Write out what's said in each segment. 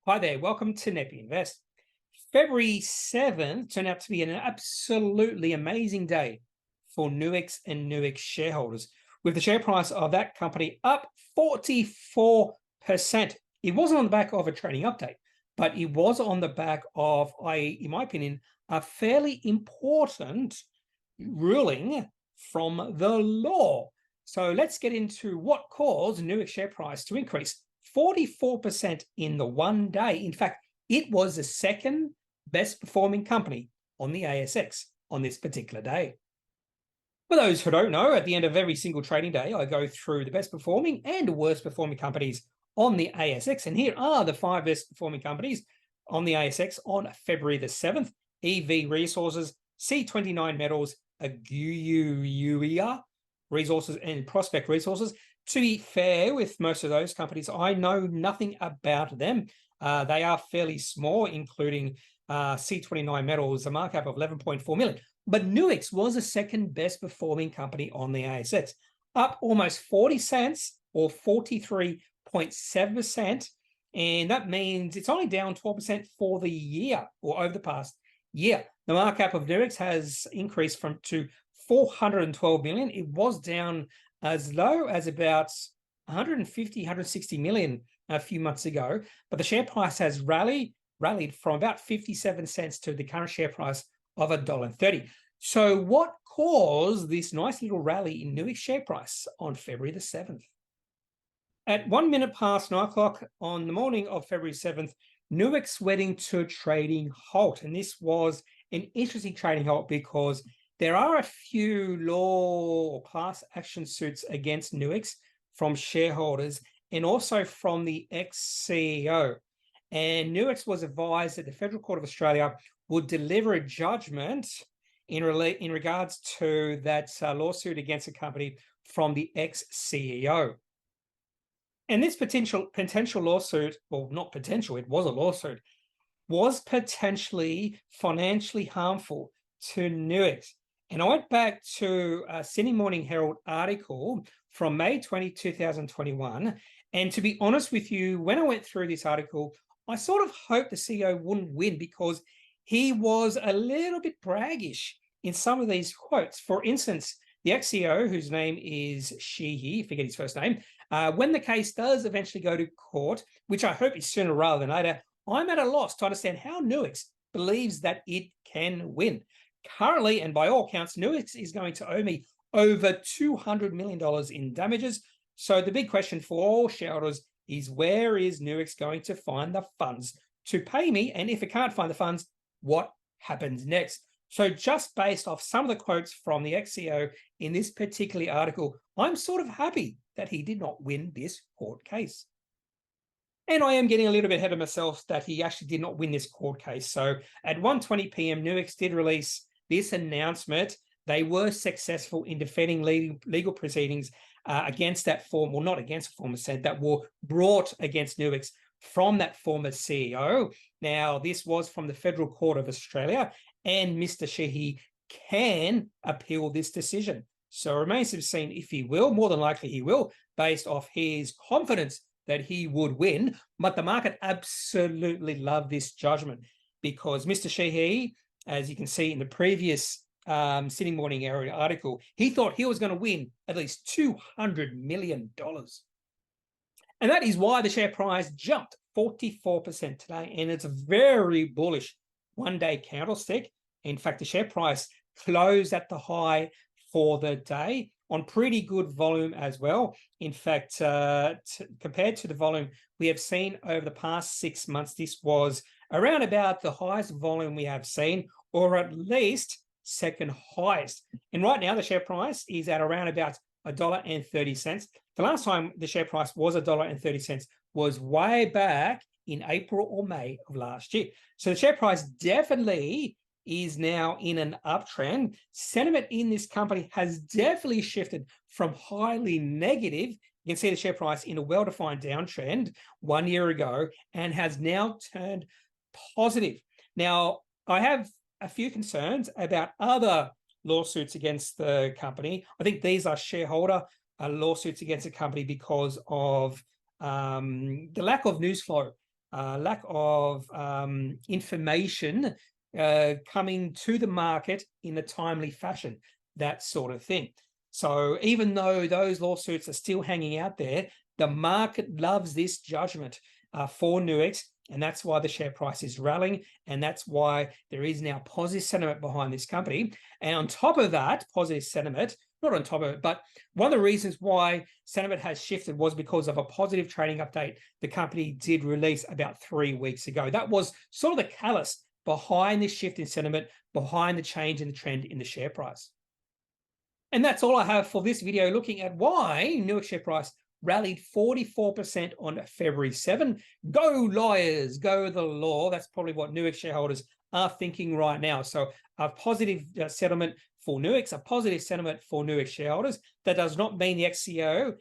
Hi there, welcome to Kneppy Invest. February 7th turned out to be an absolutely amazing day for Nuix and Nuix shareholders, with the share price of that company up 44%. It wasn't on the back of a trading update, but it was on the back of, in my opinion, a fairly important ruling from the law. So let's get into what caused Nuix share price to increase 44% in the one day. In fact, it was the second best performing company on the ASX on this particular day. For those who don't know, at the end of every single trading day, I go through the best performing and worst performing companies on the ASX. And here are the 5 best performing companies on the ASX on February the 7th. EV Resources, C29 Metals, Aguya Resources, and Prospect Resources. To be fair with most of those companies, I know nothing about them. They are fairly small, including C29 Metals, a market cap of 11.4 million. But Nuix was the second best performing company on the ASX, up almost 40 cents or 43.7%. And that means it's only down 12% for the year or over the past year. The market cap of Nuix has increased to 412 million. It was down as low as about 150, 160 million a few months ago, but the share price has rallied from about 57 cents to the current share price of $1.30. So what caused this nice little rally in Nuix share price on February the 7th? At 1 minute past 9 o'clock on the morning of February 7th, Nuix went into a trading halt. And this was an interesting trading halt because there are a few law or class action suits against Nuix from shareholders and also from the ex-CEO. And Nuix was advised that the Federal Court of Australia would deliver a judgment in regards to that lawsuit against the company from the ex-CEO. And this potential lawsuit, well, not potential, it was a lawsuit, was potentially financially harmful to Nuix. And I went back to a Sydney Morning Herald article from May 20, 2021. And to be honest with you, when I went through this article, I sort of hoped the CEO wouldn't win because he was a little bit braggish in some of these quotes. For instance, the ex-CEO, whose name is Sheehy, forget his first name, when the case does eventually go to court, which I hope is sooner rather than later, I'm at a loss to understand how Nuix believes that it can win. Currently, and by all counts, Nuix is going to owe me over $200 million in damages. So the big question for all shareholders is, where is Nuix going to find the funds to pay me? And if it can't find the funds, what happens next? So just based off some of the quotes from the ex-CEO in this particular article, I'm sort of happy that he did not win this court case. And I am getting a little bit ahead of myself that he actually did not win this court case. So at 1:20 p.m., Nuix did release this announcement. They were successful in defending legal proceedings against that form, well, not against the former said, that were brought against Nuix from that former CEO. Now, this was from the Federal Court of Australia, and Mr. Sheehy can appeal this decision. So it remains to be seen if he will. More than likely he will, based off his confidence that he would win. But the market absolutely loved this judgment because Mr. Sheehy, as you can see in the previous Sydney Morning Herald article, he thought he was going to win at least $200 million. And that is why the share price jumped 44% today. And it's a very bullish one-day candlestick. In fact, the share price closed at the high for the day on pretty good volume as well. In fact, compared to the volume we have seen over the past 6 months, this was around about the highest volume we have seen, or at least second highest. And right now the share price is at around about $1.30. The last time the share price was $1.30 was way back in April or May of last year. So the share price definitely is now in an uptrend. Sentiment in this company has definitely shifted from highly negative. You can see the share price in a well-defined downtrend 1 year ago and has now turned positive. Now, I have a few concerns about other lawsuits against the company. I think these are shareholder lawsuits against the company because of the lack of news flow lack of information coming to the market in a timely fashion, that sort of thing. So even though those lawsuits are still hanging out there, the market loves this judgment for Nuix, and that's why the share price is rallying, and that's why there is now positive sentiment behind this company. And on top of that, positive sentiment, not on top of it, but one of the reasons why sentiment has shifted was because of a positive trading update the company did release about 3 weeks ago. That was sort of the catalyst behind this shift in sentiment, behind the change in the trend in the share price. And that's all I have for this video, looking at why Nuix share price rallied 44% on February 7. Go lawyers, go the law. That's probably what Nuix shareholders are thinking right now. So a positive settlement for Nuix, a positive sentiment for Nuix shareholders. That does not mean the ex-CEO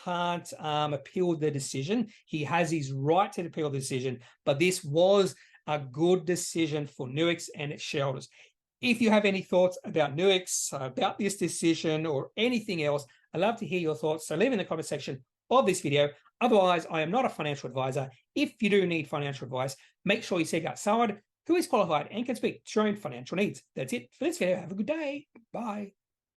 can't appeal the decision. He has his right to appeal the decision, but this was a good decision for Nuix and its shareholders. If you have any thoughts about Nuix, about this decision, or anything else, I'd love to hear your thoughts. So leave in the comment section of this video. Otherwise, I am not a financial advisor. If you do need financial advice, make sure you seek out someone who is qualified and can speak to your own financial needs. That's it for this video. Have a good day. Bye.